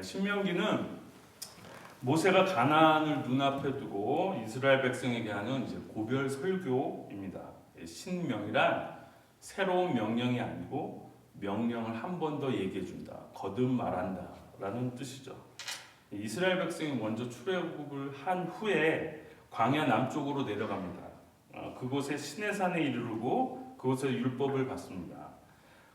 신명기는 모세가 가나안을 눈앞에 두고 이스라엘 백성에게 하는 이제 고별 설교입니다. 신명이란 새로운 명령이 아니고 명령을 한 번 더 얘기해 준다, 거듭 말한다 라는 뜻이죠. 이스라엘 백성이 먼저 출애굽을 한 후에 광야 남쪽으로 내려갑니다. 그곳에 시내산에 이르르고 그곳에 율법을 받습니다.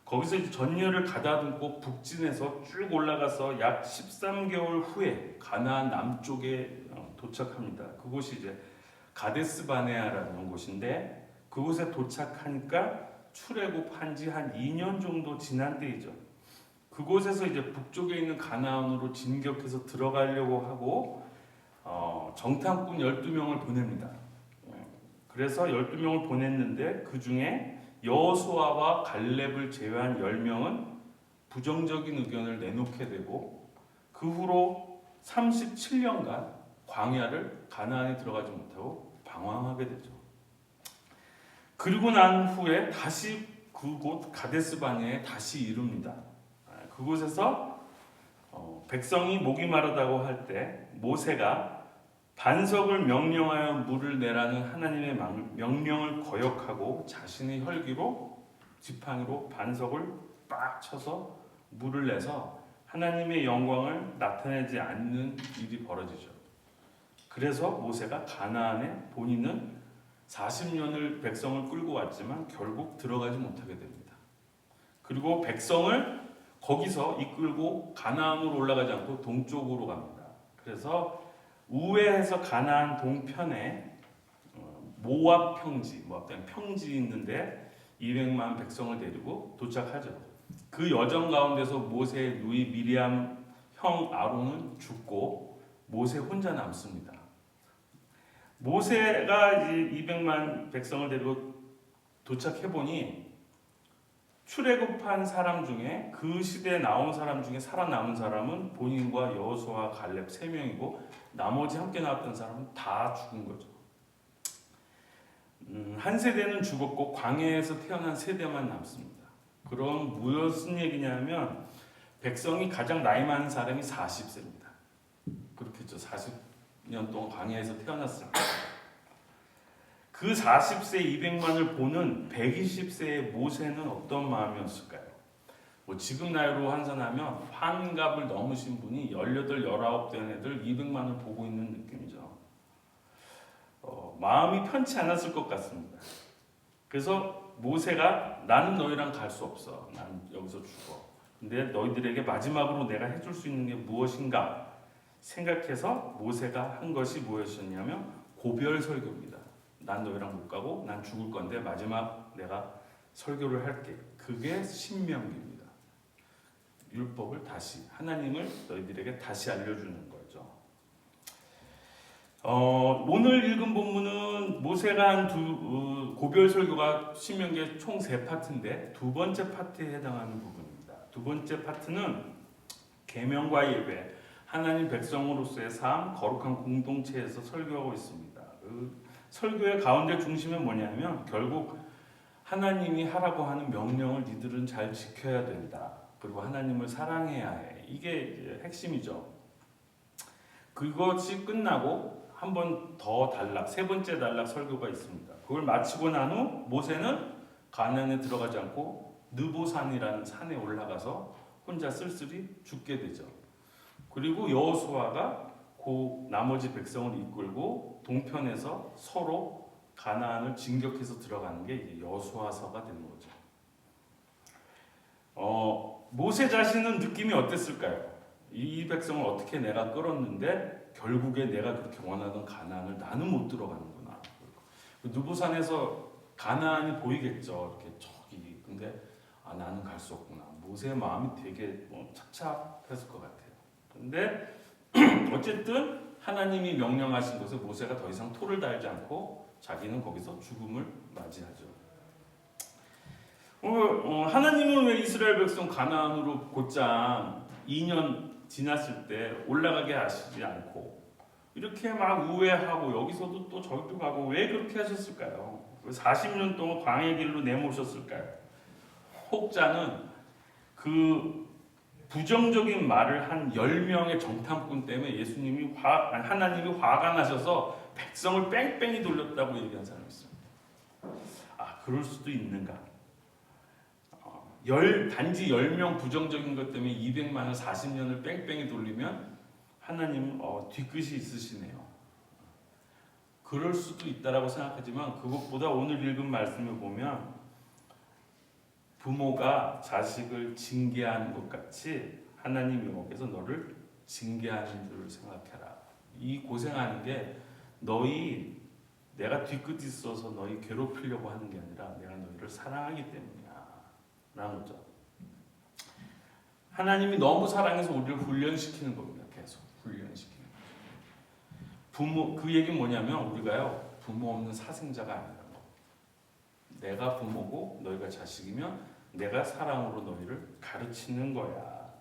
거기서 이제 전열을 가다듬고 북진해서 쭉 올라가서 약 13개월 후에 가나안 남쪽에 도착합니다. 그곳이 이제 가데스 바네아라는 곳인데, 그곳에 도착하니까 출애굽한 지 한 2년 정도 지난 때이죠. 그곳에서 이제 북쪽에 있는 가나안으로 진격해서 들어가려고 하고 정탐꾼 12명을 보냅니다. 그래서 12명을 보냈는데 그 중에 여호수아와 갈렙을 제외한 10명은 부정적인 의견을 내놓게 되고, 그 후로 37년간 광야를 가나안에 들어가지 못하고 방황하게 되죠. 그리고 난 후에 다시 그곳 가데스 바네아에 다시 이릅니다. 그곳에서 백성이 목이 마르다고 할 때 모세가 반석을 명령하여 물을 내라는 하나님의 명령을 거역하고 자신의 혈기로 지팡이로 반석을 빡 쳐서 물을 내서 하나님의 영광을 나타내지 않는 일이 벌어지죠. 그래서 모세가 가나안에 본인은 40년을 백성을 끌고 왔지만 결국 들어가지 못하게 됩니다. 그리고 백성을 거기서 이끌고 가나안으로 올라가지 않고 동쪽으로 갑니다. 그래서 우회해서 가나안 동편에 모압 평지, 평지 있는데 200만 백성을 데리고 도착하죠. 그 여정 가운데서 모세의 누이 미리암 형 아론은 죽고 모세 혼자 남습니다. 모세가 이제 200만 백성을 데리고 도착해 보니 출애굽한 사람 중에, 그 시대에 나온 사람 중에 살아남은 사람은 본인과 여호수아, 갈렙 3명이고 나머지 함께 나왔던 사람은 다 죽은 거죠. 한 세대는 죽었고 광야에서 태어난 세대만 남습니다. 그럼 무슨 얘기냐면 백성이 가장 나이 많은 사람이 40세입니다. 그렇겠죠. 40년 동안 광야에서 태어났습니다. 그 40세 200만을 보는 120세의 모세는 어떤 마음이었을까요? 지금 나이로 환산하면 환갑을 넘으신 분이 18, 19된 애들 200만을 보고 있는 느낌이죠. 마음이 편치 않았을 것 같습니다. 그래서 모세가 나는 너희랑 갈 수 없어. 난 여기서 죽어. 근데 너희들에게 마지막으로 내가 해줄 수 있는 게 무엇인가 생각해서 모세가 한 것이 무엇이었냐면 고별 설교입니다. 난 너희랑 못 가고 난 죽을 건데 마지막 내가 설교를 할게. 그게 신명기입니다. 율법을 다시, 하나님을 너희들에게 다시 알려주는 거죠. 오늘 읽은 본문은 모세가 한 고별 설교가 신명기의 총 3파트인데 두 번째 파트에 해당하는 부분입니다. 두 번째 파트는 계명과 예배, 하나님 백성으로서의 삶, 거룩한 공동체에서 설교하고 있습니다. 그 설교의 가운데 중심은 뭐냐면 결국 하나님이 하라고 하는 명령을 니들은 잘 지켜야 된다. 그리고 하나님을 사랑해야 해. 이게 핵심이죠. 그것이 끝나고 한 번 더 단락, 세 번째 단락 설교가 있습니다. 그걸 마치고 난 후 모세는 가나안에 들어가지 않고 느보산이라는 산에 올라가서 혼자 쓸쓸히 죽게 되죠. 그리고 여호수아가 그 나머지 백성을 이끌고 동편에서 서로 가나안을 진격해서 들어가는 게 이제 여호수아서가 되는 거죠. 모세 자신은 느낌이 어땠을까요? 이 백성을 어떻게 내가 끌었는데 결국에 내가 그렇게 원하던 가나안을 나는 못 들어가는구나. 느보산에서 가나안이 보이겠죠. 이렇게 저기. 근데 나는 갈 수 없구나. 모세의 마음이 되게 착잡했을 것 같아요. 근데 어쨌든 하나님이 명령하신 것을 모세가 더 이상 토를 달지 않고 자기는 거기서 죽음을 맞이하죠. 하나님은 왜 이스라엘 백성 가나안으로 곧장 2년 지났을 때 올라가게 하시지 않고 이렇게 막 우회하고 여기서도 또 저기도 가고 왜 그렇게 하셨을까요? 40년 동안 광야의 길로 내모셨을까요? 혹자는 그 부정적인 말을 한 10명의 정탐꾼 때문에 하나님이 화가 나셔서 백성을 뺑뺑이 돌렸다고 얘기한 사람이 있어요. 아, 그럴 수도 있는가? 단지 10명 부정적인 것 때문에 200만을 40년을 뺑뺑이 돌리면 하나님은 뒤끝이 있으시네요. 그럴 수도 있다라고 생각하지만 그것보다 오늘 읽은 말씀을 보면 부모가 자식을 징계하는 것 같이 하나님 여호와께서 너를 징계하는 줄 생각해라. 이 고생하는 게 내가 뒤끝이 있어서 너희 괴롭히려고 하는 게 아니라 내가 너희를 사랑하기 때문이야 라는 거죠. 하나님이 너무 사랑해서 우리를 훈련시키는 겁니다. 계속 훈련시키는 거죠. 그 얘기는 뭐냐면 우리가요 부모 없는 사생자가 아니라는 거. 내가 부모고 너희가 자식이면 내가 사랑으로 너희를 가르치는 거야.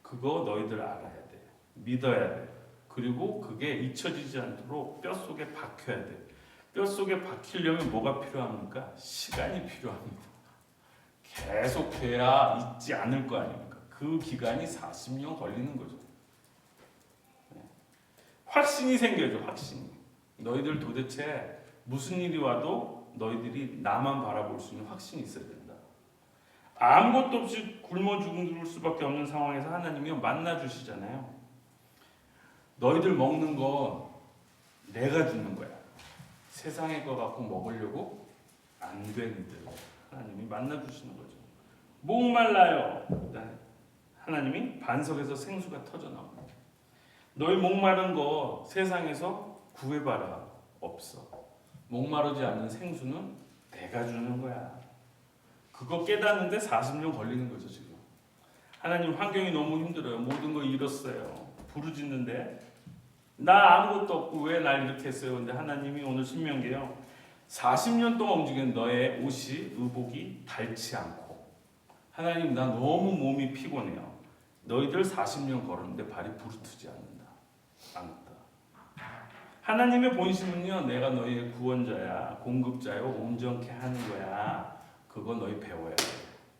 그거 너희들 알아야 돼. 믿어야 돼. 그리고 그게 잊혀지지 않도록 뼛속에 박혀야 돼. 뼛속에 박히려면 뭐가 필요합니까? 시간이 필요합니다. 계속 돼야 잊지 않을 거 아닙니까? 그 기간이 40년 걸리는 거죠. 확신이 생겨죠. 확신이. 너희들 도대체 무슨 일이 와도 너희들이 나만 바라볼 수 있는 확신이 있어야 된다. 아무것도 없이 굶어 죽을 수밖에 없는 상황에서 하나님이 만나 주시잖아요. 너희들 먹는 거 내가 주는 거야. 세상의 거 갖고 먹으려고 안 되는데 하나님이 만나 주시는 거죠. 목말라요. 하나님이 반석에서 생수가 터져 나옵니다. 너희 목마른 거 세상에서 구해봐라. 없어. 목마르지 않는 생수는 내가 주는 거야. 그거 깨닫는데 40년 걸리는 거죠 지금. 하나님 환경이 너무 힘들어요. 모든 거 잃었어요. 부르짖는데 나 아무것도 없고 왜 날 이렇게 했어요. 근데 하나님이 오늘 신명기에요 40년 동안 움직이는 너의 옷이 의복이 닳지 않고 하나님 나 너무 몸이 피곤해요. 너희들 40년 걸었는데 발이 부르트지 않는다. 하나님의 본심은요 내가 너희의 구원자야 공급자요 온전케 하는 거야. 그거 너희 배워야 돼.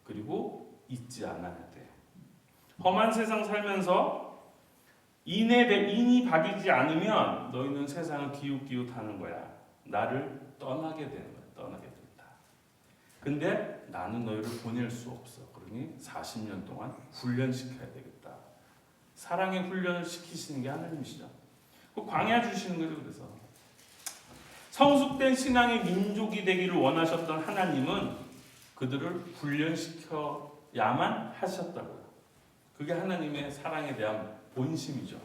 그리고 잊지 않아야 돼. 험한 세상 살면서 인이 바뀌지 않으면 너희는 세상을 기웃기웃하는 거야. 나를 떠나게 되는 거야. 떠나게 된다. 근데 나는 너희를 보낼 수 없어. 그러니 40년 동안 훈련시켜야 되겠다. 사랑의 훈련을 시키시는 게 하나님이시죠. 그 광야 주시는 거죠. 그래서 성숙된 신앙의 민족이 되기를 원하셨던 하나님은 그들을 훈련시켜야만 하셨다고요. 그게 하나님의 사랑에 대한 본심이죠.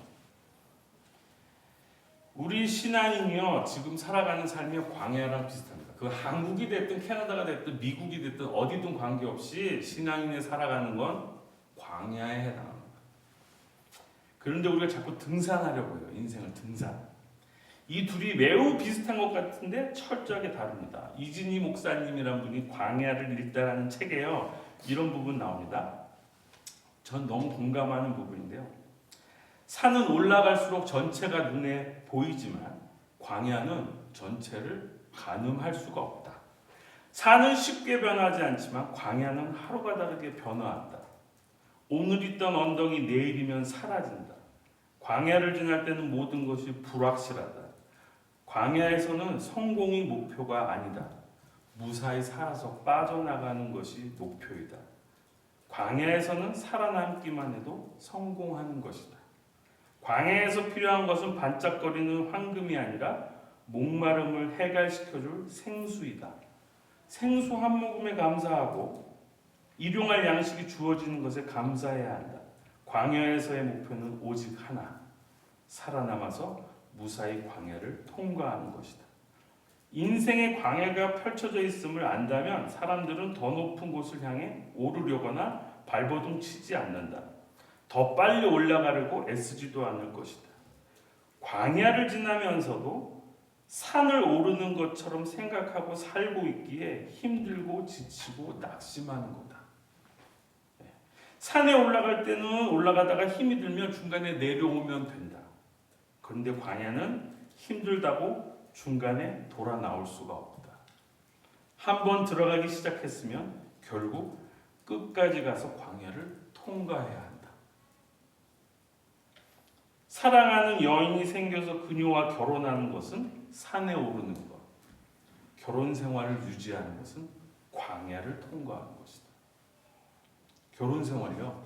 우리 신앙인이요 지금 살아가는 삶이 광야랑 비슷합니다. 그 한국이 됐든 캐나다가 됐든 미국이 됐든 어디든 관계없이 신앙인이 살아가는 건 광야에 해당합니다. 그런데 우리가 자꾸 등산하려고 해요. 인생을 등산. 이 둘이 매우 비슷한 것 같은데 철저하게 다릅니다. 이진희 목사님이란 분이 광야를 읽다라는 책에요. 이런 부분 나옵니다. 전 너무 공감하는 부분인데요. 산은 올라갈수록 전체가 눈에 보이지만 광야는 전체를 가늠할 수가 없다. 산은 쉽게 변하지 않지만 광야는 하루가 다르게 변화한다. 오늘 있던 언덕이 내일이면 사라진다. 광야를 지날 때는 모든 것이 불확실하다. 광야에서는 성공이 목표가 아니다. 무사히 살아서 빠져나가는 것이 목표이다. 광야에서는 살아남기만 해도 성공하는 것이다. 광야에서 필요한 것은 반짝거리는 황금이 아니라 목마름을 해갈시켜줄 생수이다. 생수 한 모금에 감사하고 일용할 양식이 주어지는 것에 감사해야 한다. 광야에서의 목표는 오직 하나, 살아남아서 무사히 광야를 통과하는 것이다. 인생의 광야가 펼쳐져 있음을 안다면 사람들은 더 높은 곳을 향해 오르려거나 발버둥 치지 않는다. 더 빨리 올라가려고 애쓰지도 않을 것이다. 광야를 지나면서도 산을 오르는 것처럼 생각하고 살고 있기에 힘들고 지치고 낙심하는 거다. 산에 올라갈 때는 올라가다가 힘이 들면 중간에 내려오면 된다. 그런데 광야는 힘들다고 중간에 돌아 나올 수가 없다. 한번 들어가기 시작했으면 결국 끝까지 가서 광야를 통과해야 한다. 사랑하는 여인이 생겨서 그녀와 결혼하는 것은 산에 오르는 것. 결혼 생활을 유지하는 것은 광야를 통과하는 것이다. 결혼 생활이요,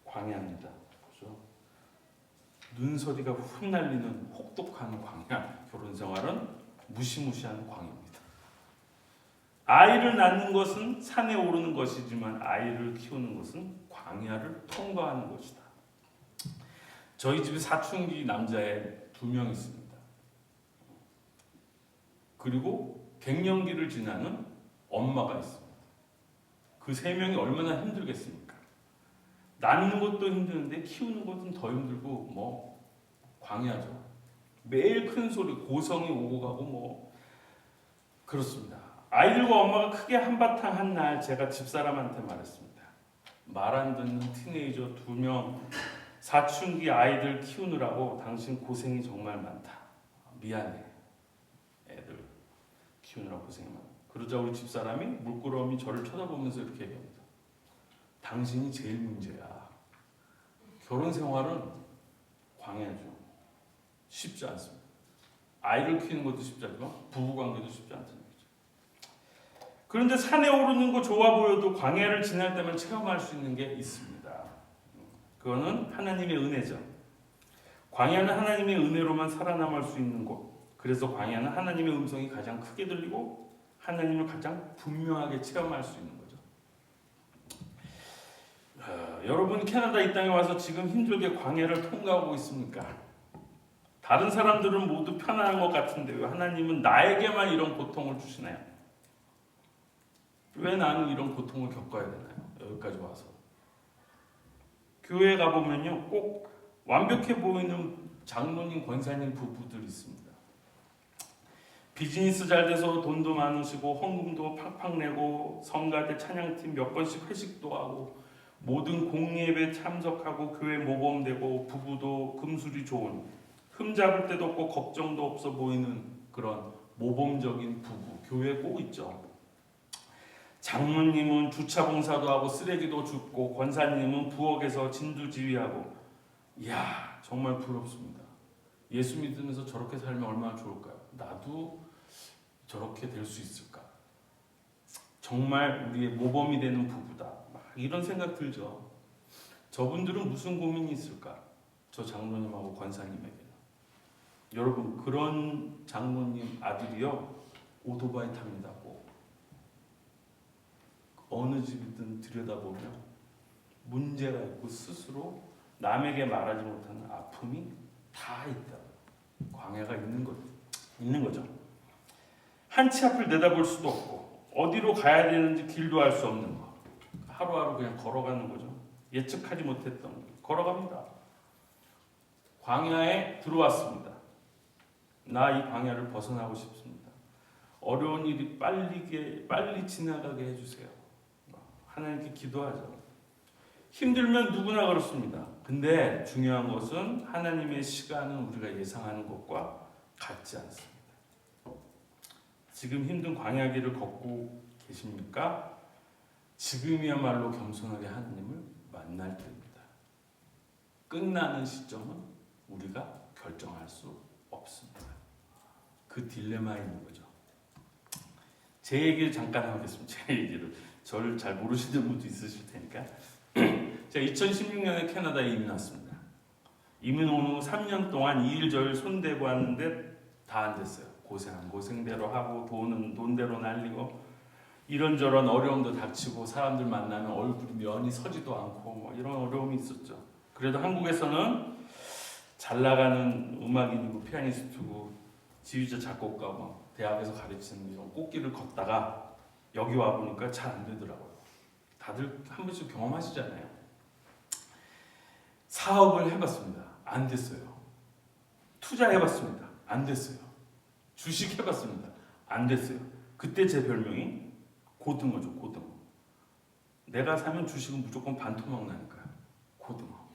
광야입니다. 그렇죠? 눈서리가 흩날리는 혹독한 광야. 결혼 생활은 무시무시한 광야입니다. 아이를 낳는 것은 산에 오르는 것이지만 아이를 키우는 것은 광야를 통과하는 것이다. 저희 집에 사춘기 남자애 2명 있습니다. 그리고 갱년기를 지나는 엄마가 있습니다. 그 3명이 얼마나 힘들겠습니까? 낳는 것도 힘드는데 키우는 것은 더 힘들고 뭐 광야죠. 매일 큰 소리, 고성이 오고 가고 뭐 그렇습니다. 아이들과 엄마가 크게 한바탕 한 날 제가 집사람한테 말했습니다. 말 안 듣는 티네이저 2명 사춘기 아이들 키우느라고 당신 고생이 정말 많다. 미안해. 애들 키우느라 고생이 많아. 그러자 우리 집사람이 물끄러미 저를 쳐다보면서 이렇게 얘기합니다. 당신이 제일 문제야. 결혼 생활은 광야죠. 쉽지 않습니다. 아이를 키우는 것도 쉽지 않지만 부부관계도 쉽지 않다는 거죠. 그런데 산에 오르는 거 좋아 보여도 광야를 지날 때만 체험할 수 있는 게 있습니다. 그거는 하나님의 은혜죠. 광야는 하나님의 은혜로만 살아남을 수 있는 곳. 그래서 광야는 하나님의 음성이 가장 크게 들리고 하나님을 가장 분명하게 체험할 수 있는 거죠. 여러분 캐나다 이 땅에 와서 지금 힘들게 광야를 통과하고 있습니까? 다른 사람들은 모두 편안한 것 같은데 왜 하나님은 나에게만 이런 고통을 주시나요? 왜 나는 이런 고통을 겪어야 되나요? 여기까지 와서 교회에 가보면요 꼭 완벽해 보이는 장로님, 권사님 부부들 있습니다. 비즈니스 잘 돼서 돈도 많으시고 헌금도 팍팍 내고 성가대 찬양팀 몇 번씩 회식도 하고 모든 공예배 참석하고 교회 모범되고 부부도 금술이 좋은 흠잡을 데도 없고 걱정도 없어 보이는 그런 모범적인 부부 교회에 꼭 있죠. 장로님은 주차 봉사도 하고 쓰레기도 줍고 권사님은 부엌에서 진두지휘하고 이야 정말 부럽습니다. 예수 믿으면서 저렇게 살면 얼마나 좋을까요? 나도 저렇게 될 수 있을까? 정말 우리의 모범이 되는 부부다. 막 이런 생각 들죠. 저분들은 무슨 고민이 있을까? 저 장로님하고 권사님에게는. 여러분 그런 장로님 아들이요 오토바이 탑니다. 꼭. 어느 집이든 들여다보면 문제가 있고 스스로 남에게 말하지 못하는 아픔이 다 있다. 광야가 있는 거죠. 한치 앞을 내다볼 수도 없고 어디로 가야 되는지 길도 알 수 없는 거. 하루하루 그냥 걸어가는 거죠. 예측하지 못했던 걸어갑니다. 광야에 들어왔습니다. 나 이 광야를 벗어나고 싶습니다. 어려운 일이 빨리 지나가게 해주세요. 하나님께 기도하죠. 힘들면 누구나 그렇습니다. 근데 중요한 것은 하나님의 시간은 우리가 예상하는 것과 같지 않습니다. 지금 힘든 광야길을 걷고 계십니까? 지금이야말로 겸손하게 하나님을 만날 때입니다. 끝나는 시점은 우리가 결정할 수 없습니다. 그 딜레마에 있는 거죠. 제 얘기를 잠깐 하겠습니다. 제 얘기를. 저를 잘 모르시는 분도 있으실 테니까. 제가 2016년에 캐나다에 이민 왔습니다. 이민 온 후 3년 동안 이일저일 손대고 왔는데 다 안 됐어요. 고생대로 하고 돈은 돈대로 날리고 이런저런 어려움도 닥치고 사람들 만나면 얼굴이 면이 서지도 않고 뭐 이런 어려움이 있었죠. 그래도 한국에서는 잘 나가는 음악인이고 피아니스트고 지휘자 작곡가 뭐 대학에서 가르치는 이런 꽃길을 걷다가 여기 와 보니까 잘 안 되더라고요. 다들 한 번씩 경험하시잖아요. 사업을 해봤습니다. 안 됐어요. 투자해봤습니다. 안 됐어요. 주식 해봤습니다. 안 됐어요. 그때 제 별명이 고등어죠. 고등어. 내가 사면 주식은 무조건 반토막 나니까요. 고등어.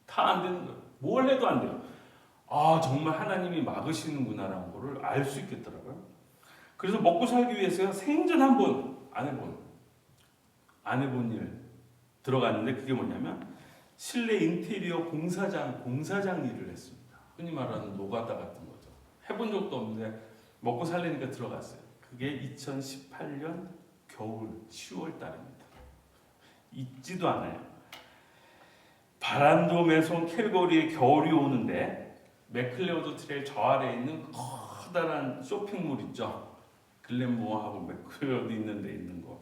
다 안 되는 거예요. 뭘 해도 안 돼요. 아 정말 하나님이 막으시는구나라는 거를 알 수 있겠더라고요. 그래서 먹고 살기 위해서 생전 한 번 안 해본 일 들어갔는데 그게 뭐냐면 실내 인테리어 공사장 일을 했습니다. 흔히 말하는 노가다 같은 거죠. 해본 적도 없는데 먹고 살려니까 들어갔어요. 그게 2018년 겨울 10월 달입니다. 잊지도 않아요. 바란도 메손 캘거리에 겨울이 오는데 맥클레오드 트레일 저 아래에 있는 커다란 쇼핑몰 있죠. 글렌모어하고 맥클레오드 있는 데 있는 거.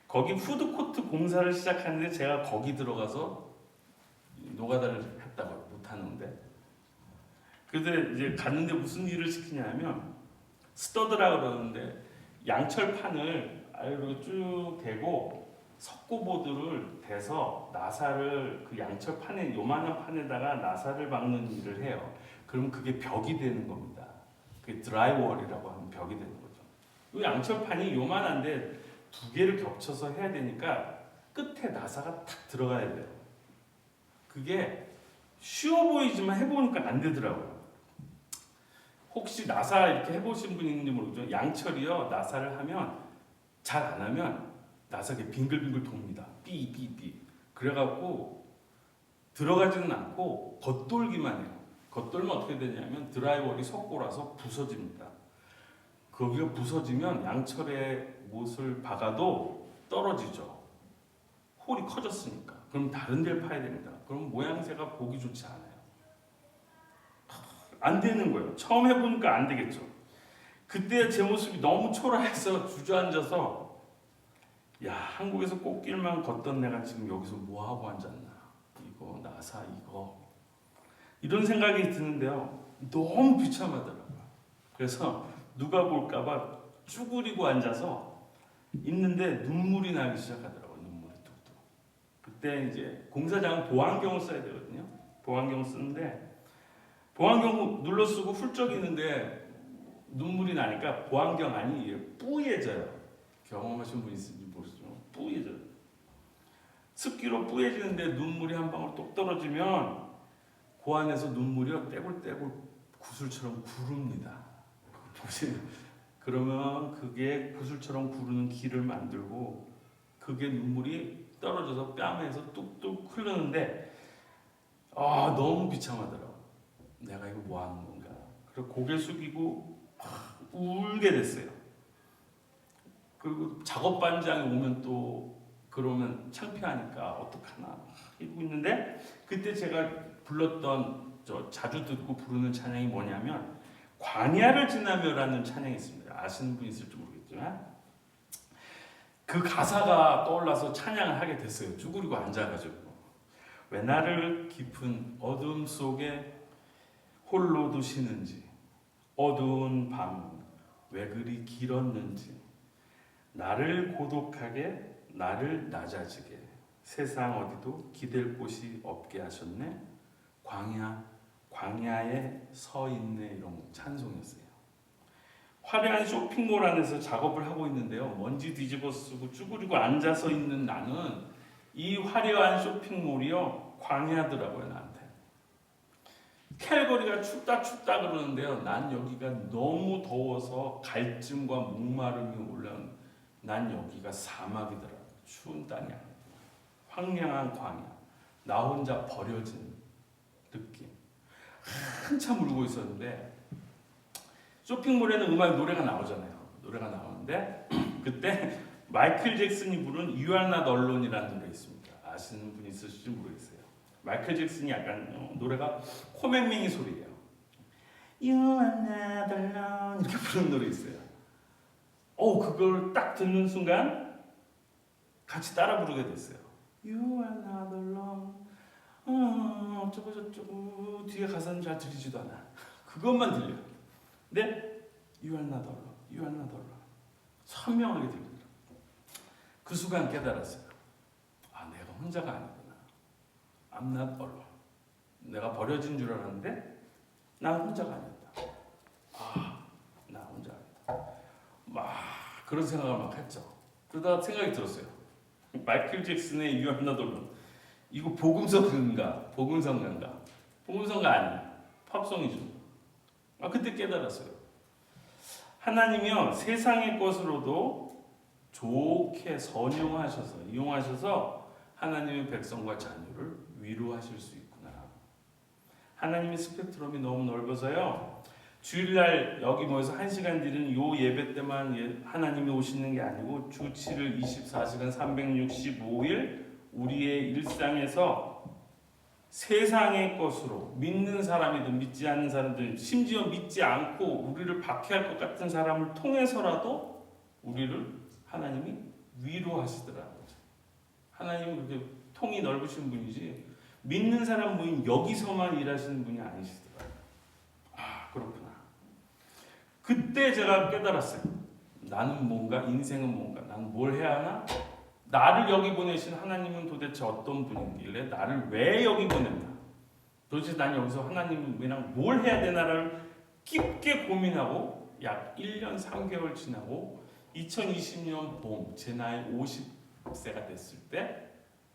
거기 푸드코트 공사를 시작하는데 제가 거기 들어가서 노가다를 했다고 못하는데, 근데 이제 갔는데 무슨 일을 시키냐면 스터드라 그러는데 양철판을 아래로 쭉 대고 석고보드를 대서 나사를 그 양철판에 요만한 판에다가 나사를 박는 일을 해요. 그럼 그게 벽이 되는 겁니다. 그게 드라이월이라고 하는 벽이 되는 거죠. 이 양철판이 요만한데 두 개를 겹쳐서 해야 되니까 끝에 나사가 탁 들어가야 돼요. 그게 쉬워 보이지만 해보니까 안 되더라고요. 혹시 나사 이렇게 해보신 분 있는지 모르죠. 양철이요, 나사를 하면 잘 안 하면 나사가 빙글빙글 돕니다. 삐삐삐. 그래갖고 들어가지는 않고 겉돌기만 해요. 겉돌면 어떻게 되냐면 드라이월이 석고라서 부서집니다. 거기가 부서지면 양철에 못을 박아도 떨어지죠. 홀이 커졌으니까. 그럼 다른 데를 파야 됩니다. 그럼 모양새가 보기 좋지 않아요. 안 되는 거예요. 처음 해보니까 안 되겠죠. 그때 제 모습이 너무 초라해서 주저앉아서, 야, 한국에서 꽃길만 걷던 내가 지금 여기서 뭐하고 앉았나, 이거 나사 이거, 이런 생각이 드는데요. 너무 비참하더라고요. 그래서 누가 볼까봐 쭈그리고 앉아서 있는데 눈물이 나기 시작하더라고요. 눈물이 뚝뚝. 그때 이제 공사장은 보안경을 써야 되거든요. 보안경 쓰는데 보안경 눌러 쓰고 훌쩍 있는데 눈물이 나니까 보안경 안이 뿌얘져요. 경험하신 분 있을지 모르지만 뿌얘져요. 습기로 뿌얘지는데 눈물이 한 방울 똑 떨어지면 그 안에서 눈물이 떼굴떼굴 구슬처럼 구릅니다. 그러면 그게 구슬처럼 구르는 길을 만들고 그게 눈물이 떨어져서 뺨에서 뚝뚝 흐르는데 너무 비참하더라고요. 내가 이거 뭐 하는 건가. 그래서 고개 숙이고 울게 됐어요. 그리고 작업 반장이 오면 또 그러면 창피하니까 어떡하나 이러고 있는데, 그때 제가 불렀던 자주 듣고 부르는 찬양이 뭐냐면 광야를 지나며라는 찬양이 있습니다. 아시는 분 있을지 모르겠지만 그 가사가 떠올라서 찬양을 하게 됐어요. 쭈그리고 앉아가지고. 왜 나를 깊은 어둠 속에 홀로 두시는지, 어두운 밤은 왜 그리 길었는지, 나를 고독하게, 나를 낮아지게, 세상 어디도 기댈 곳이 없게 하셨네. 광야에 서 있네. 이런 찬송이었어요. 화려한 쇼핑몰 안에서 작업을 하고 있는데요. 먼지 뒤집어 쓰고 쭈그리고 앉아서 있는 나는 이 화려한 쇼핑몰이요, 광야더라고요. 나한테. 캘거리가 춥다 그러는데요. 난 여기가 너무 더워서 갈증과 목마름이 올라온, 난 여기가 사막이더라고요. 추운 땅이 아니고 황량한 광야. 나 혼자 버려진 느낌. 한참 울고 있었는데 쇼핑몰에는 노래가 나오잖아요. 노래가 나오는데 그때 마이클 잭슨이 부른 You Are Not Alone이라는 노래 있습니다. 아시는 분 있으실지 모르겠어요. 마이클 잭슨이 약간 노래가 코맹맹이 소리예요. You are not alone 이렇게 부르는 노래 있어요. 그걸 딱 듣는 순간 같이 따라 부르게 됐어요. You are not alone. 어쩌고 저쩌고 뒤에 가사는 잘 들리지도 않아. 그것만 들려. 근데 You are not alone. You are not alone. 선명하게 들리더라고요. 그 순간 깨달았어요. 내가 혼자가 아니구나. I'm not alone. 내가 버려진 줄 알았는데 난 혼자가 아니었다. 나 혼자 아니다. 그런 생각을 막 했죠. 그러다가 생각이 들었어요. 마이클 잭슨의 You Are Not Alone. 이거 복음성가인가? 복음성가 아니야. 팝송이죠. 그때 깨달았어요. 하나님이요, 세상의 것으로도 좋게 이용하셔서 하나님의 백성과 자녀를 위로하실 수 있구나. 하나님의 스펙트럼이 너무 넓어서요. 주일날 여기 모여서 1시간 드리는 요 예배 때만 하나님이 오시는 게 아니고 주 7일 24시간 365일 우리의 일상에서 세상의 것으로 믿는 사람이든 믿지 않는 사람들, 심지어 믿지 않고 우리를 박해할 것 같은 사람을 통해서라도 우리를 하나님이 위로하시더라고요. 하나님은 그렇게 통이 넓으신 분이지 믿는 사람 모임 여기서만 일하시는 분이 아니시더라고요. 아, 그렇구나. 그때 제가 깨달았어요. 나는 뭔가, 인생은 뭔가, 나는 뭘 해야 하나? 나를 여기 보내신 하나님은 도대체 어떤 분이길래 나를 왜 여기 보냈나? 도대체 난 여기서 하나님이랑 뭘 해야 되나를 깊게 고민하고 약 1년 3개월 지나고 2020년 봄 제 나이 50세가 됐을 때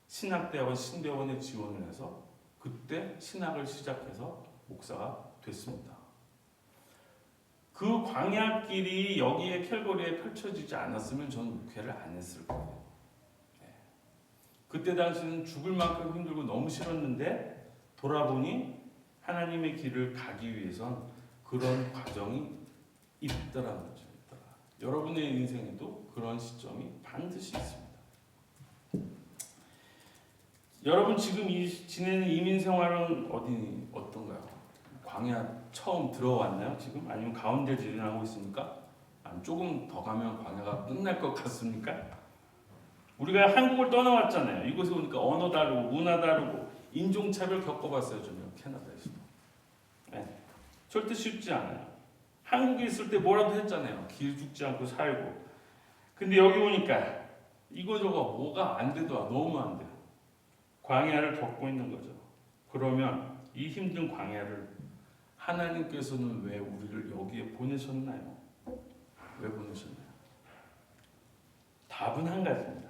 신학대학원 신대원에 지원을 해서 그때 신학을 시작해서 목사가 됐습니다. 그 광야길이 여기에 캘거리에 펼쳐지지 않았으면 저는 목회를 안 했을 거예요. 그때 당시는 죽을 만큼 힘들고 너무 싫었는데 돌아보니 하나님의 길을 가기 위해선 그런 과정이 있더라는 거죠. 여러분의 인생에도 그런 시점이 반드시 있습니다. 여러분 지금 지내는 이민 생활은 어떤가요? 광야 처음 들어왔나요? 지금? 아니면 가운데 지나고 있습니까? 아니면 조금 더 가면 광야가 끝날 것 같습니까? 우리가 한국을 떠나왔잖아요. 이곳에 오니까 언어 다르고 문화 다르고 인종차별 겪어봤어요. 저는 캐나다에서도. 네. 절대 쉽지 않아요. 한국에 있을 때 뭐라도 했잖아요. 길 죽지 않고 살고. 근데 여기 오니까 이거저거 뭐가 안 되더라. 너무 안 돼요. 광야를 겪고 있는 거죠. 그러면 이 힘든 광야를 하나님께서는 왜 우리를 여기에 보내셨나요? 왜 보내셨나요? 답은 한 가지입니다.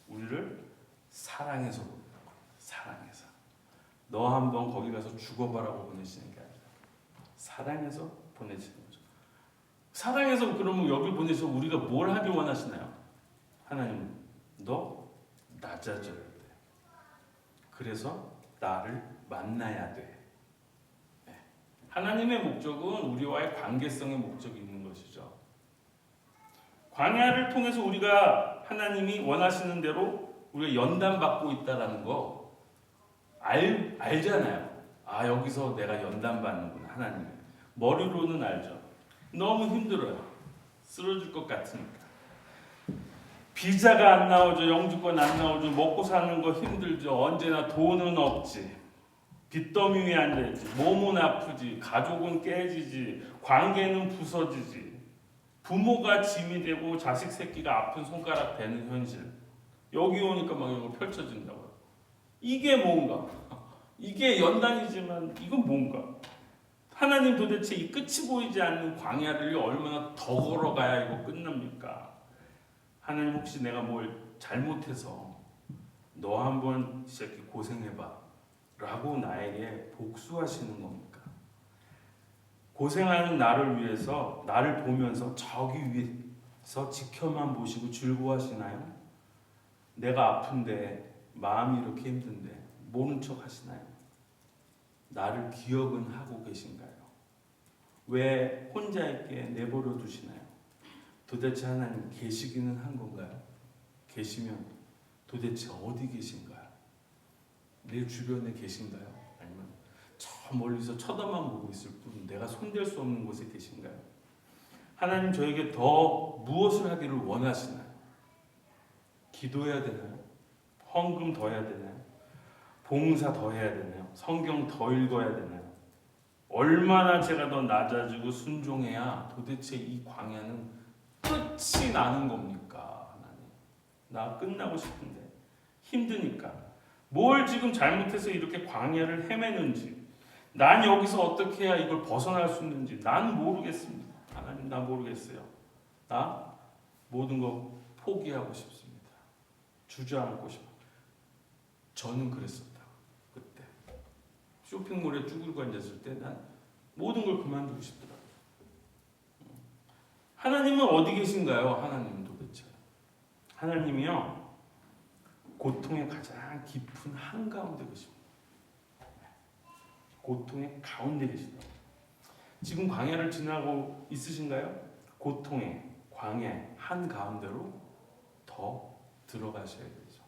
우리를 사랑해서 보내라고. 사랑해서. 너 한번 거기 가서 죽어봐라고 보내시는 게 아니라 사랑해서 보내시는 거죠. 사랑해서 그러면 여기 보내서 우리가 뭘 하길 원하시나요? 하나님은 너 낮아져야 돼. 그래서 나를 만나야 돼. 네. 하나님의 목적은 우리와의 관계성의 목적이 있는 것이죠. 광야를 통해서 우리가 하나님이 원하시는 대로 우리가 연단받고 있다는 거 알잖아요. 아, 여기서 내가 연단받는구나. 하나님. 머리로는 알죠. 너무 힘들어요. 쓰러질 것 같으니까. 비자가 안 나오죠. 영주권 안 나오죠. 먹고 사는 거 힘들죠. 언제나 돈은 없지. 빚더미 위에 앉아있지. 몸은 아프지. 가족은 깨지지. 관계는 부서지지. 부모가 짐이 되고 자식 새끼가 아픈 손가락 되는 현실. 여기 오니까 막 이런 거 펼쳐진다고요. 이게 뭔가? 이게 연단이지만 이건 뭔가? 하나님 도대체 이 끝이 보이지 않는 광야를 얼마나 더 걸어가야 이거 끝납니까? 하나님 혹시 내가 뭘 잘못해서 너 한번 이 새끼 고생해봐 라고 나에게 복수하시는 겁니까? 고생하는 나를 위해서 나를 보면서 저기 위에서 지켜만 보시고 즐거워하시나요? 내가 아픈데 마음이 이렇게 힘든데 모른 척 하시나요? 나를 기억은 하고 계신가요? 왜 혼자 있게 내버려 두시나요? 도대체 하나님 계시기는 한 건가요? 계시면 도대체 어디 계신가요? 내 주변에 계신가요? 아니면 저 멀리서 쳐다만 보고 있을 뿐 내가 손댈 수 없는 곳에 계신가요? 하나님 저에게 더 무엇을 하기를 원하시나요? 기도해야 되나요? 헌금 더 해야 되나요? 봉사 더 해야 되나요? 성경 더 읽어야 되나요? 얼마나 제가 더 낮아지고 순종해야 도대체 이 광야는 끝이 나는 겁니까? 하나님, 나 끝나고 싶은데 힘드니까 뭘 지금 잘못해서 이렇게 광야를 헤매는지 난 여기서 어떻게 해야 이걸 벗어날 수 있는지 난 모르겠습니다. 하나님, 나 모르겠어요. 나 모든 거 포기하고 싶습니다. 주저앉고 싶어요. 저는 그랬었다. 그때 쇼핑몰에 쭈그리고 앉았을 때 난 모든 걸 그만두고 싶더라고요. 하나님은 어디 계신가요? 하나님은 도대체 하나님이요 고통의 가장 깊은 한가운데 계십니다. 고통의 가운데 계시다. 지금 광야를 지나고 있으신가요? 고통의 광야 한가운데로 더 들어가셔야 되죠.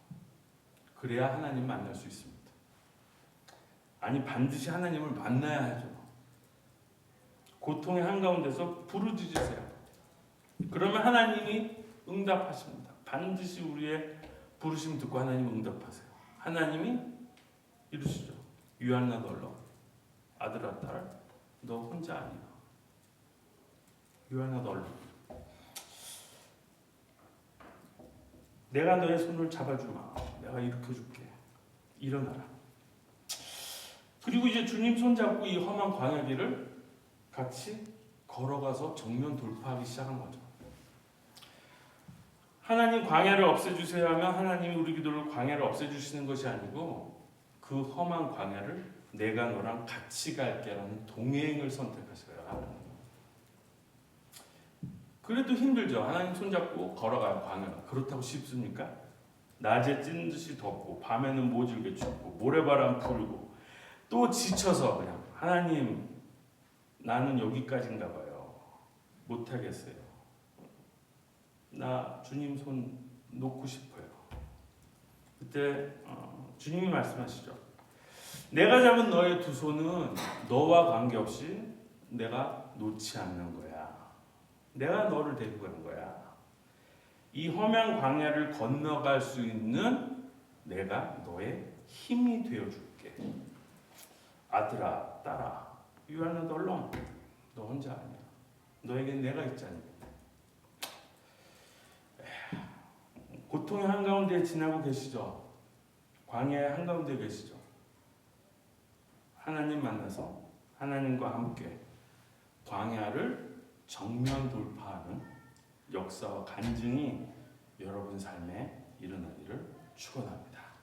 그래야 하나님 만날 수 있습니다. 아니 반드시 하나님을 만나야 하죠. 고통의 한가운데서 부르짖으세요. 그러면 하나님이 응답하십니다. 반드시 우리의 부르심 듣고 하나님 응답하세요. 하나님이 이루시죠. You are not alone. 아들아 딸, 너 혼자 아니야. You are not alone. 내가 너의 손을 잡아주마. 내가 일으켜줄게. 일어나라. 그리고 이제 주님 손잡고 이 험한 광야 길을 같이 걸어가서 정면 돌파하기 시작한 거죠. 하나님 광야를 없애주세요 하면 하나님이 우리 기도를 광야를 없애주시는 것이 아니고 그 험한 광야를 내가 너랑 같이 갈게라는 동행을 선택하셔야 하는 거예요. 그래도 힘들죠. 하나님 손잡고 걸어가요. 광야가. 그렇다고 쉽습니까? 낮에 찐 듯이 덥고 밤에는 모질게 춥고 모래바람 불고 또 지쳐서 그냥 하나님 나는 여기까지인가 봐요. 못하겠어요. 나 주님 손 놓고 싶어요. 그때 주님이 말씀하시죠. 내가 잡은 너의 두 손은 너와 관계없이 내가 놓지 않는 거야. 내가 너를 데리고 가는 거야. 이 험한 광야를 건너갈 수 있는 내가 너의 힘이 되어줄게. 아들아, 딸아, You are not alone. 너 혼자 아니야. 너에겐 내가 있잖니. 고통의 한가운데 지나고 계시죠? 광야의 한가운데 계시죠? 하나님 만나서 하나님과 함께 광야를 정면 돌파하는 역사와 간증이 여러분 삶에 일어나기를 축원합니다.